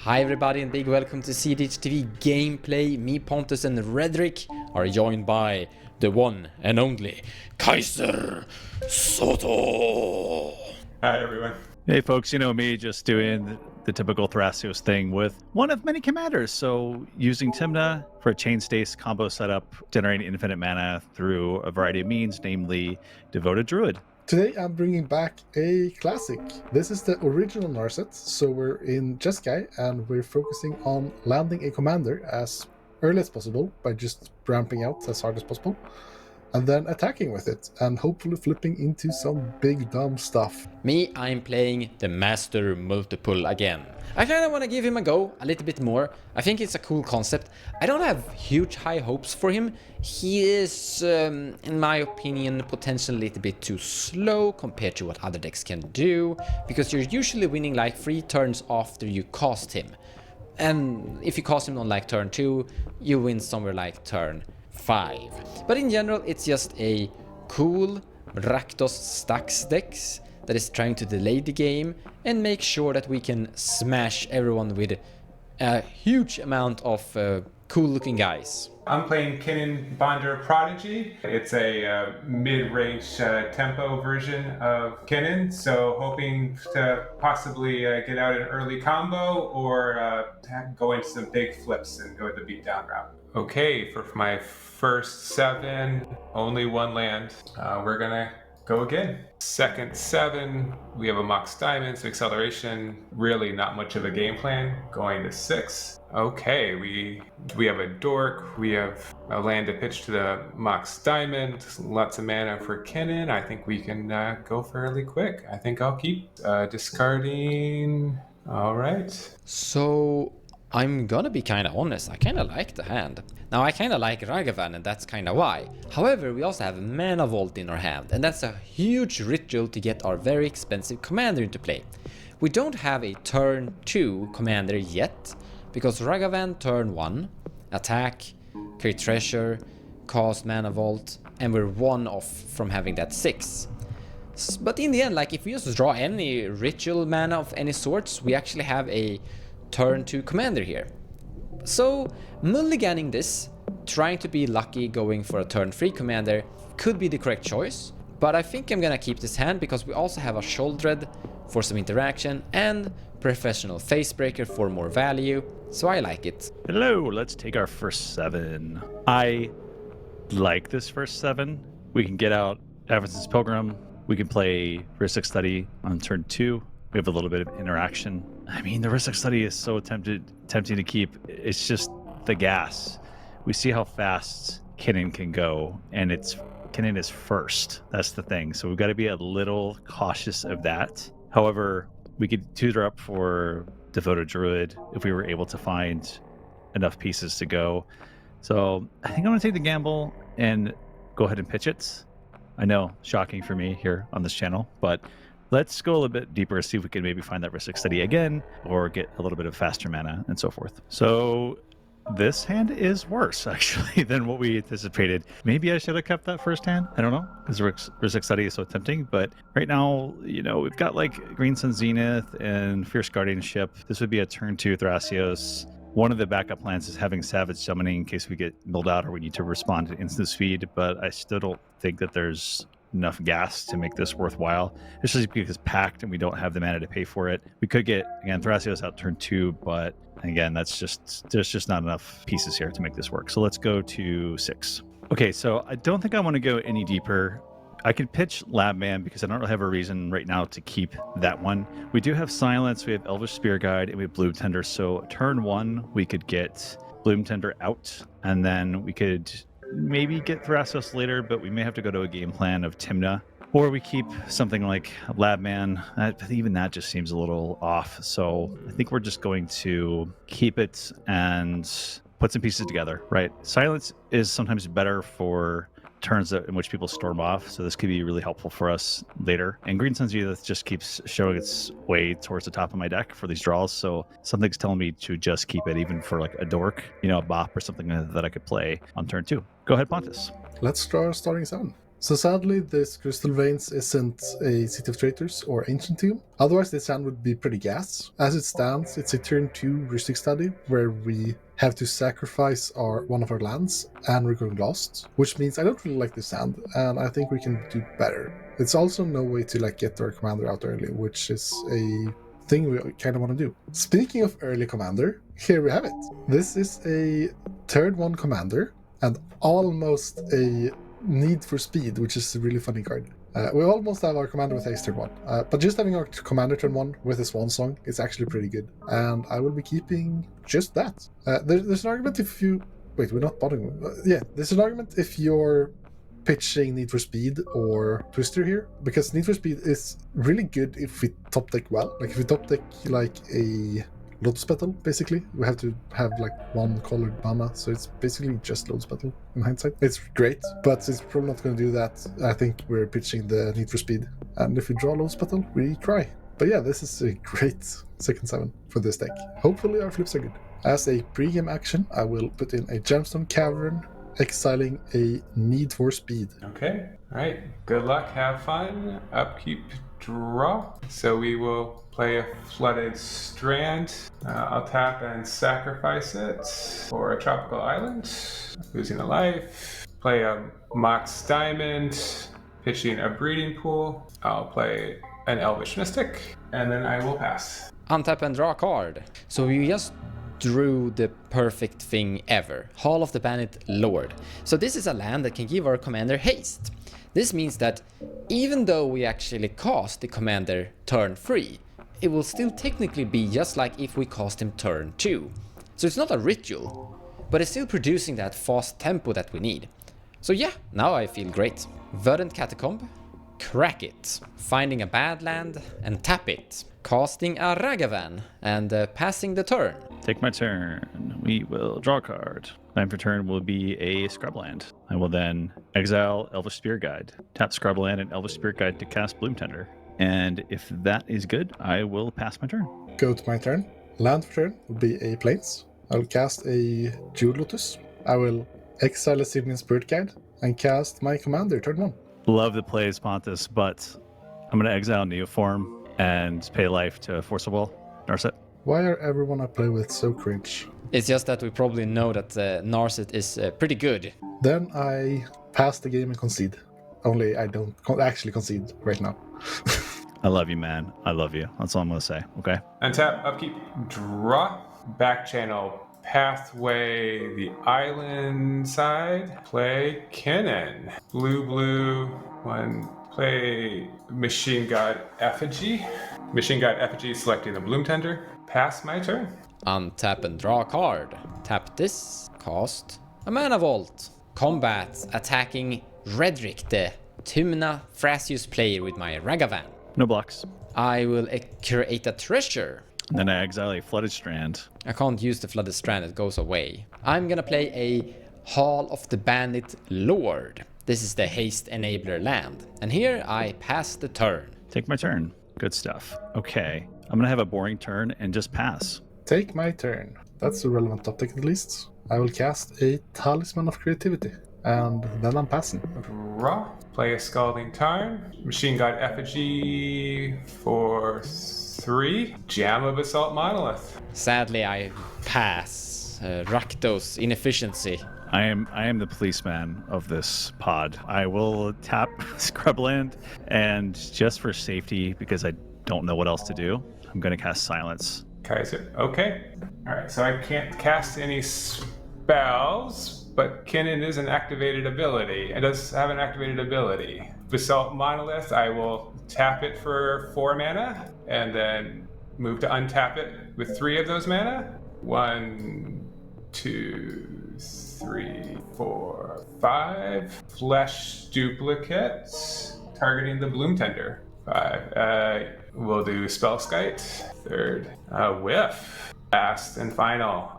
Hi everybody and big welcome to cEDH TV gameplay. Me, Pontus and Redrick are joined by the one and only Kaiser Soto. Hi everyone. Hey folks, you know me just doing the typical Thrasios thing with one of many commanders. So using Tymna for a chain stace combo setup, generating infinite mana through a variety of means, namely Devoted Druid. Today I'm bringing back a classic. This is the original Narset, so we're in Jeskai and we're focusing on landing a commander as early as possible by just ramping out as hard as possible, and then attacking with it and hopefully flipping into some big dumb stuff. Me, I'm playing the Master Multiple again. I kinda wanna give him a go, a little bit more. I think it's a cool concept. I don't have huge high hopes for him. He is, in my opinion, potentially a little bit too slow compared to what other decks can do, because you're usually winning like 3 turns after you cast him. And if you cast him on like turn 2, you win somewhere like turn 5. But in general, it's just a cool Rakdos stacks decks that is trying to delay the game and make sure that we can smash everyone with a huge amount of cool looking guys. I'm playing Kinnan Bonder Prodigy. It's a mid-range tempo version of Kinnan, so hoping to possibly get out an early combo or go into some big flips and go the beatdown route. Okay, for my first 7, only 1 land. We're gonna go again. Second 7, we have a Mox Diamond, so acceleration, really not much of a game plan. Going to 6. Okay, we have a Dork, we have a land to pitch to the Mox Diamond, lots of mana for Kinnan. I think we can go fairly quick. I think I'll keep discarding. All right. So I'm gonna be kinda honest, I kinda like the hand. Now I kinda like Ragavan and that's kinda why. However, we also have Mana Vault in our hand and that's a huge ritual to get our very expensive commander into play. We don't have a turn 2 commander yet, because Ragavan turn 1, attack, create treasure, cast Mana Vault, and we're 1 off from having that 6. But in the end, like if we just draw any ritual mana of any sorts, we actually have a turn 2 commander here. So mulliganing this, trying to be lucky going for a turn 3 commander could be the correct choice, but I think I'm gonna keep this hand because we also have a Sholdred for some interaction and Professional Facebreaker for more value, so I like it. Hello, let's take our first 7. I like this first 7. We can get out Avacyn's Pilgrim. We can play Rhystic Study on turn 2. We have a little bit of interaction. I mean, the Rhystic Study is so tempting to keep. It's just the gas. We see how fast Kinnan can go, and Kinnan is first. That's the thing. So we've got to be a little cautious of that. However, we could tutor up for Devoted Druid if we were able to find enough pieces to go. So I think I'm going to take the gamble and go ahead and pitch it. I know, shocking for me here on this channel, but let's go a little bit deeper, see if we can maybe find that Rhystic Study again, or get a little bit of faster mana and so forth. So this hand is worse, actually, than what we anticipated. Maybe I should have kept that first hand. I don't know, because Rhystic Study is so tempting. But right now, you know, we've got like Green Sun Zenith and Fierce Guardianship. This would be a turn 2 Thrasios. One of the backup plans is having Savage Summoning in case we get milled out or we need to respond to instant speed. But I still don't think that there's enough gas to make this worthwhile, especially because it's packed and we don't have the mana to pay for it. We could get, again, Thrasios out turn 2, but again, there's just not enough pieces here to make this work. So let's go to 6. Okay, so I don't think I want to go any deeper. I could pitch Labman because I don't really have a reason right now to keep that one. We do have Silence, we have Elvish Spear Guide, and we have Bloom Tender. So turn 1, we could get Bloom Tender out, and then we could maybe get Thrasios later, but we may have to go to a game plan of Tymna. Or we keep something like Labman. Even that just seems a little off. So I think we're just going to keep it and put some pieces together, right? Silence is sometimes better for turns in which people storm off, so this could be really helpful for us later. And Green Sun Zenith just keeps showing its way towards the top of my deck for these draws, so something's telling me to just keep it, even for like a Dork, you know, a Bop or something that I could play on turn 2. Go ahead, Pontus. Let's draw our starting 7. So sadly, this Crystal Veins isn't a City of Traitors or Ancient Tomb. Otherwise, this hand would be pretty gas. As it stands, it's a turn 2 Rustic Study, where we have to sacrifice one of our lands, and we're going lost. Which means I don't really like this hand, and I think we can do better. It's also no way to get our commander out early, which is a thing we kind of want to do. Speaking of early commander, here we have it. This is a turn 1 commander, and almost a Need for Speed, which is a really funny card. We almost have our commander with haste turn 1, but just having our commander turn 1 with a Swan Song is actually pretty good, and I will be keeping just that. There's an argument if you... Wait, we're not bottom... yeah, there's an argument if you're pitching Need for Speed or Twister here, because Need for Speed is really good if we top deck well. If we top deck a Lotus Petal, basically. We have to have one colored mana, so it's basically just Lotus Petal in hindsight. It's great, but it's probably not going to do that. I think we're pitching the Need for Speed. And if we draw Lotus Petal, we cry. But yeah, this is a great second 7 for this deck. Hopefully our flips are good. As a pre-game action, I will put in a Gemstone Cavern, exiling a Need for Speed. Okay. All right. Good luck. Have fun. Upkeep, draw. So we will play a Flooded Strand. I'll tap and sacrifice it for a Tropical Island, losing a life. Play a Mox Diamond, pitching a Breeding Pool. I'll play an Elvish Mystic, and then I will pass. Untap and draw a card. So we just drew the perfect thing ever. Hall of the Bandit Lord. So this is a land that can give our commander haste. This means that even though we actually cast the commander turn 3, it will still technically be just like if we cast him turn 2. So it's not a ritual, but it's still producing that fast tempo that we need. So yeah, now I feel great. Verdant Catacomb, crack it, finding a bad land and tap it, casting a Ragavan and passing the turn. Take my turn. We will draw a card. Time for turn will be a Scrubland. I will then exile Elvish Spirit Guide, tap Scrubland and Elvish Spirit Guide to cast Bloom Tender. And if that is good, I will pass my turn. Go to my turn. Land for turn will be a Plains. I will cast a Jewel Lotus. I will exile a Simian Spirit Guide and cast my commander turn 1. Love the plays, Pontus, but I'm going to exile Neoform and pay life to Force of Will. Narset. Why are everyone I play with so cringe? It's just that we probably know that Narset is pretty good. Then I pass the game and concede. Only I don't actually concede right now. I love you, man. I love you. That's all I'm going to say, okay? Untap, upkeep, draw. Back channel, Pathway, the island side. Play Kinnan. Blue, 1. Play Machine God Effigy. Machine God Effigy selecting the Bloom Tender. Pass my turn. Untap and draw a card. Tap this, cast a Mana Vault. Combat, attacking Redrick, the Tymna Thrasios player with my Ragavan. No blocks. I will create a treasure. Then I exile a Flooded Strand. I can't use the Flooded Strand, it goes away. I'm gonna play a Hall of the Bandit Lord. This is the haste enabler land. And here I pass the turn. Take my turn. Good stuff. Okay. I'm going to have a boring turn and just pass. Take my turn. That's a relevant topic at least. I will cast a Talisman of Creativity. And then I'm passing. Draw. Play a Scalding Tarn. Machine God Effigy for 3. Jam of Assault Monolith. Sadly, I pass. Rakdos inefficiency. I am the policeman of this pod. I will tap Scrubland, and just for safety, because I don't know what else to do, I'm going to cast Silence. Kaiser. Okay. All right. So I can't cast any spells, but Kinnan is an activated ability. It does have an activated ability. Basalt Monolith, I will tap it for 4 mana, and then move to untap it with 3 of those mana. 1, 2, 3, 4, 5. Flesh duplicates, targeting the Bloom Tender. 5. We'll do Spellskite. 3rd. Whiff. Last and final.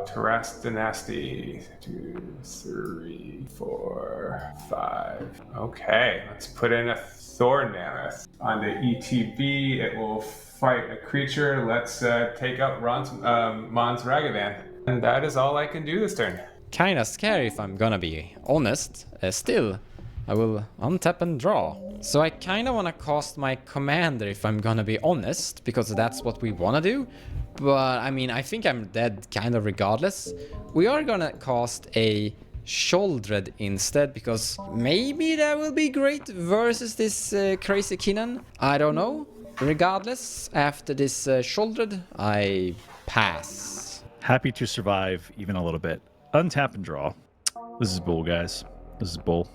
Terrast Dynasty. 2, 3, 4, 5. Okay, let's put in a Thorn Mammoth. On the ETB, it will fight a creature. Let's take out Mons Ragavan. And that is all I can do this turn. Kinda scary if I'm gonna be honest. Still, I will untap and draw. So I kind of want to cast my commander if I'm gonna be honest, because that's what we want to do. But I mean, I think I'm dead kind of regardless. We are gonna cast a Shouldered instead, because maybe that will be great versus this crazy Kinnan. I don't know. Regardless, after this Shouldered, I pass. Happy to survive even a little bit. Untap and draw. This is bull, guys. This is bull.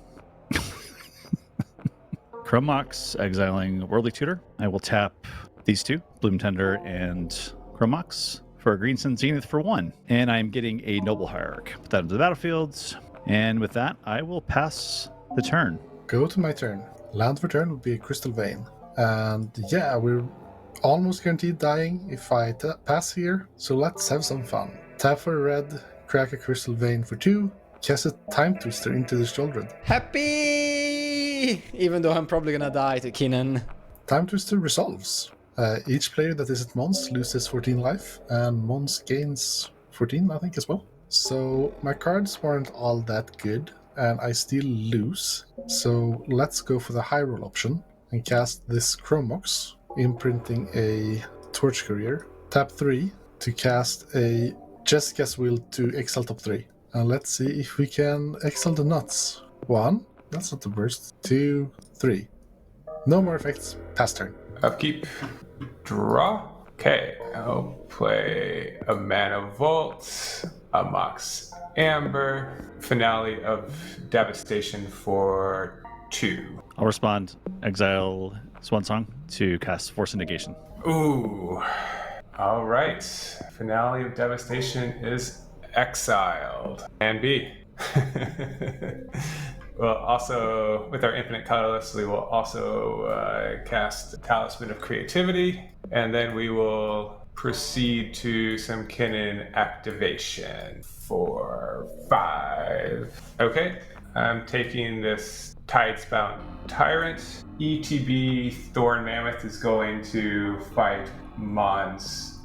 Chrome Mox, exiling Worldly Tutor. I will tap these two, Bloom Tender and Chrome Mox, for a Green Sun Zenith for 1. And I'm getting a Noble Hierarch. Put that into the battlefields. And with that, I will pass the turn. Go to my turn. Land for turn would be a Crystal Vein. And yeah, we're almost guaranteed dying if I pass here. So let's have some fun. Tap for a red, crack a Crystal Vein for 2, cast a Time Twister into the Shouldered. Happy! Even though I'm probably gonna die to Kinnan. Time Twister resolves. Each player that is at Mons loses 14 life, and Mons gains 14, I think, as well. So my cards weren't all that good, and I still lose. So let's go for the high roll option and cast this Chrome Mox, imprinting a Torch Courier. Tap 3 to cast a Jessica's Will to exile top 3. And let's see if we can exile the nuts. 1, that's not the worst. 2, 3. No more effects, pass turn. Upkeep. Draw. Okay, I'll play a Mana Vault, a Mox Amber, Finale of Devastation for 2. I'll respond. Exile Swan Song to cast Force of Negation. Ooh. All right. Finale of Devastation is exiled. And B. Well, also, with our Infinite Colorless, we will also cast Talisman of Creativity, and then we will proceed to some Kinnan activation for 5. Okay, I'm taking this Tidesbound Tyrant. ETB Thorn Mammoth is going to fight Mon's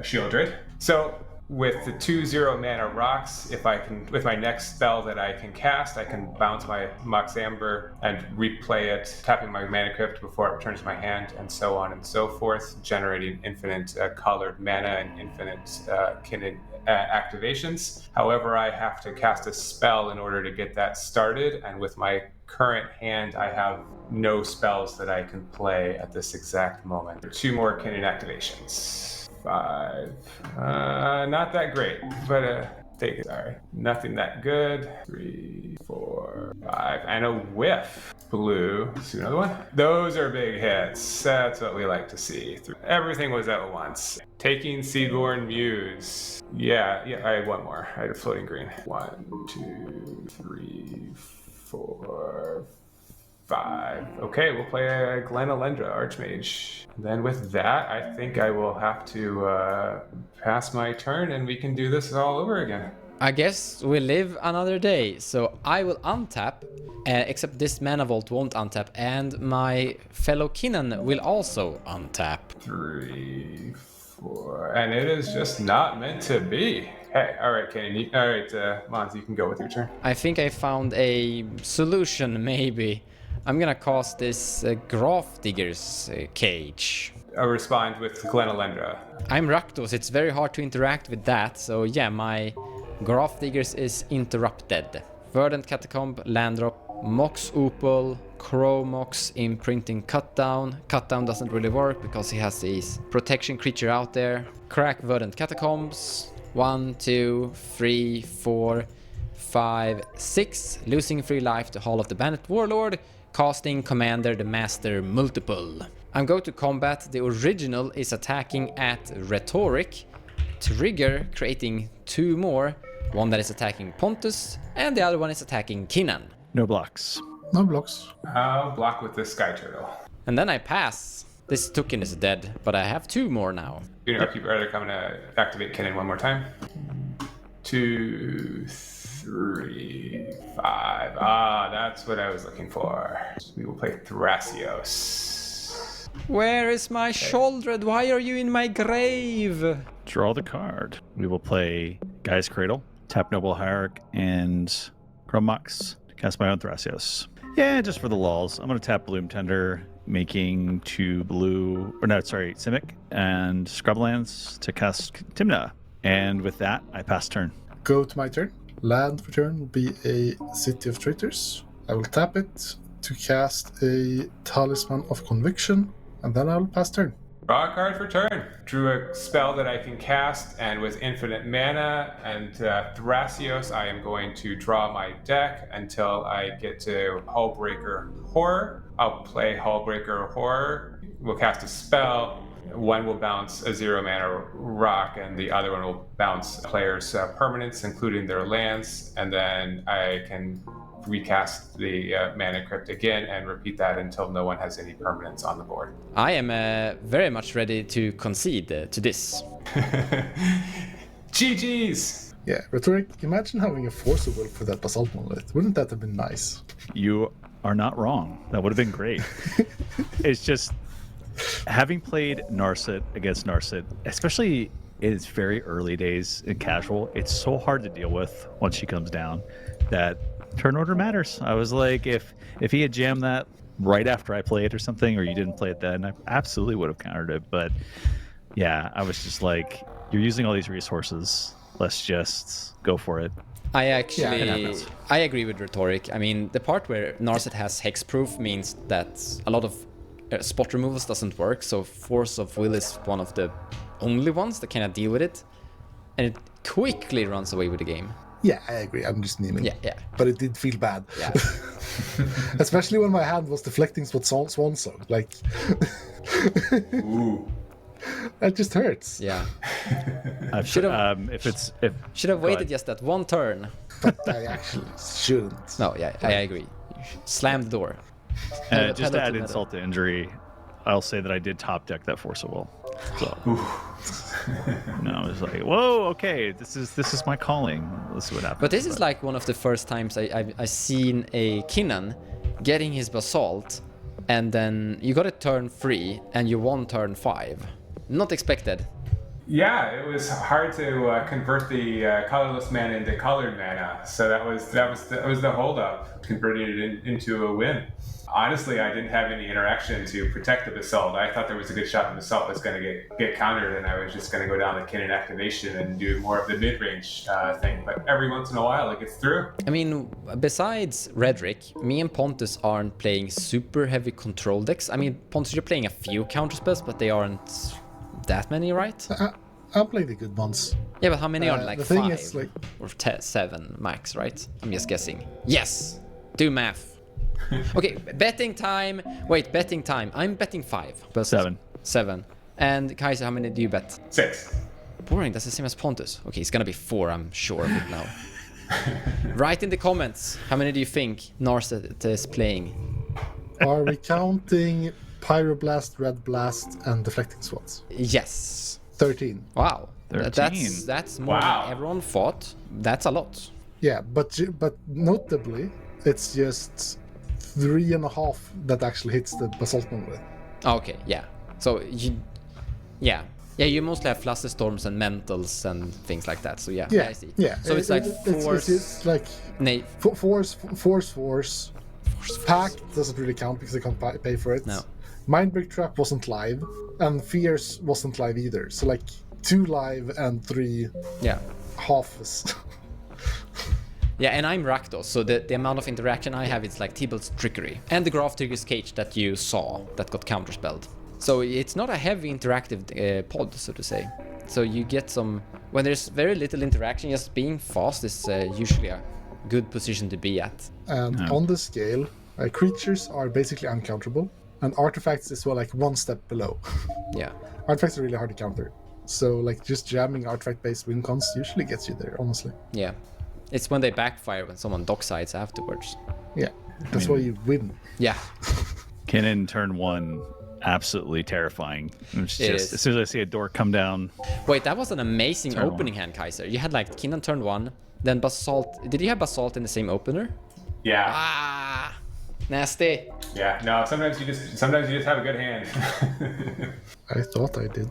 Shieldred. So, with the 2/0 mana rocks, if I can, with my next spell that I can cast, I can bounce my Mox Amber and replay it, tapping my Mana Crypt before it returns to my hand, and so on and so forth, generating infinite colored mana and infinite Kinnan activations. However, I have to cast a spell in order to get that started, and with my current hand, I have no spells that I can play at this exact moment. 2 more Kinnan activations. 5. Not that great, but sorry, nothing that good. 3, 4, 5, and a whiff. Blue. Let's do another one. Those are big hits. That's what we like to see. Everything was at once. Taking Seedborn Muse. Yeah, I had one more. I had a floating green. 1, 2, 3, 4, 5. Okay, we'll play a Glenalendra Archmage. Then with that, I think I will have to pass my turn and we can do this all over again. I guess we live another day, so I will untap, except this Mana Vault won't untap, and my fellow Kinnan will also untap. 3, 4, and it is just not meant to be. Hey, all right, Kinnan. All right, Mons, you can go with your turn. I think I found a solution, maybe. I'm gonna cast this Graph Digger's Cage. I'll respond with Glenalendra. I'm Rakdos, it's very hard to interact with that, so yeah, my Graph Diggers is interrupted. Verdant Catacomb, Landdrop, Mox Opal, Crow Mox, Imprinting Cutdown. Cutdown doesn't really work because he has his protection creature out there. Crack Verdant Catacombs. 1, 2, 3, 4, 5, 6. Losing 3 life to Hall of the Bandit Warlord. Casting Commander the Master Multiple. I'm going to combat. The original is attacking at Rhetoric. Trigger, creating 2 more. One that is attacking Pontus, and the other one is attacking Kinnan. No blocks. No blocks. I'll block with this Sky Turtle. And then I pass. This token is dead, but I have 2 more now. You know, keep Rhetoric. I'm gonna activate Kinnan one more time. 2, 3, 5. That's what I was looking for. We will play Thrasios. Where is my Shouldered? Why are you in my grave? Draw the card. We will play Guy's Cradle, tap Noble Hierarch, and Chrome Mox to cast my own Thrasios. Yeah, just for the lulz. I'm going to tap Bloom Tender, making 2 blue, or no, sorry, Simic and Scrublands to cast Tymna. And with that, I pass turn. Go to my turn. Land for turn will be a City of Traitors. I will tap it to cast a Talisman of Conviction, and then I'll pass turn. Draw a card for turn. Drew a spell that I can cast, and with infinite mana and Thrasios, I am going to draw my deck until I get to Hullbreaker Horror. I'll play Hullbreaker Horror. We'll cast a spell. One will bounce a 0 mana rock, and the other one will bounce players' permanents, including their lands, and then I can recast the mana crypt again and repeat that until no one has any permanents on the board. I am very much ready to concede to this. GG's! Yeah, Rhetoric, imagine having a Force of Will for that Basalt Monolith. Wouldn't that have been nice? You are not wrong. That would have been great. It's just, having played Narset against Narset, especially in its very early days in casual, it's so hard to deal with once she comes down that turn order matters. I was like, if he had jammed that right after I played or something, or you didn't play it then, I absolutely would have countered it. But yeah, I was just like, you're using all these resources. Let's just go for it. I actually, Yeah, I agree with Rhetoric. I mean, the part where Narset has hexproof means that a lot of spot removals doesn't work, so Force of Will is one of the only ones that kind of deal with it, and it quickly runs away with the game. Yeah, I agree. I'm just memeing. Yeah. But it did feel bad. Yeah. Especially when my hand was deflecting what Swan song. Like, Ooh. that just hurts. Yeah. Should Should have waited just that one turn. But I actually shouldn't. No, yeah, I agree. Slam the door. just to add insult to injury, I'll say that I did top deck that Force of Will. So no, I was like, whoa, okay, this is my calling. Let's see what happens. But this is like one of the first times I seen a Kinnan getting his Basalt, and then you got a turn 3 and you won turn 5. Not expected. Yeah, it was hard to convert the colorless mana into colored mana, so that was the holdup, converting it into a win. Honestly, I didn't have any interaction to protect the Basalt. I thought there was a good shot the Basalt was going to get countered, and I was just going to go down the Kinnan activation and do more of the mid-range thing. But every once in a while, it gets through. I mean, besides Redrick, me and Pontus aren't playing super heavy control decks. I mean, Pontus, you're playing a few counterspells, but they aren't that many, right? I'm playing the good ones. Yeah, but how many are like the thing 5 is, like, or 7 max, right? I'm just guessing. Yes, do math. Okay, betting time. Wait, betting time. I'm betting 5. 7. And Kaiser, how many do you bet? 6. Boring. That's the same as Pontus. Okay, it's gonna be 4. I'm sure of it now. Write in the comments. How many do you think Narset is playing? Are we counting Pyroblast, Red Blast, and Deflecting Swats? Yes. 13. Wow. 13. That's more Wow. than everyone thought. That's a lot. Yeah, but notably, it's just 3.5 that actually hits the Basalt Monolith. Okay, yeah. So you mostly have Flusterstorms and Mentals and things like that. So yeah, I see. Yeah. So it's like Force. It's like Nay, Force. Pack doesn't really count because they can't pay for it. No. Mindbreak Trap wasn't live, and Fierce wasn't live either. So like 2 live and 3 yeah. halves. Yeah, and I'm Rakdos, so the amount of interaction I have is like Tybalt's Trickery. And the Graph Trigger's Cage that you saw that got counterspelled. So it's not a heavy interactive pod, so to say. So you get some... When there's very little interaction, just being fast is usually a good position to be at. And on the scale, creatures are basically uncounterable, and artifacts is like 1 step below. Yeah. Artifacts are really hard to counter. So like just jamming artifact-based win cons usually gets you there, honestly. Yeah. It's when they backfire when someone docksides afterwards. Yeah, that's why you win. Yeah. Kinnan turn 1, absolutely terrifying. It's It just is. as soon as I see a door come down. Wait, that was an amazing Turn opening hand, Kaiser. You had like Kinnan turn 1, then Basalt. Did you have Basalt in the same opener? Yeah. Ah, nasty. Yeah. No. Sometimes you just have a good hand. I thought I did.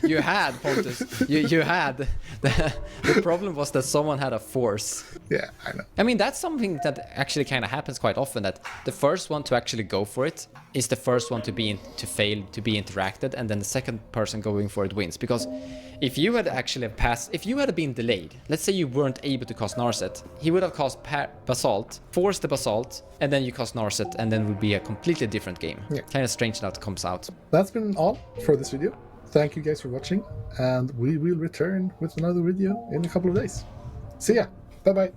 you had, Pontus. You had. The problem was that someone had a force. Yeah, I know. I mean, that's something that actually kind of happens quite often, that the first one to actually go for it is the first one to fail, to be interacted, and then the second person going for it wins. Because if you had actually passed, if you had been delayed, let's say you weren't able to cast Narset, he would have cast Basalt, forced the Basalt, and then you cast Narset, and then it would be a completely different game. Yeah. Kind of strange that comes out. That's been all for this video. Thank you guys for watching, and we will return with another video in a couple of days. See ya. Bye bye.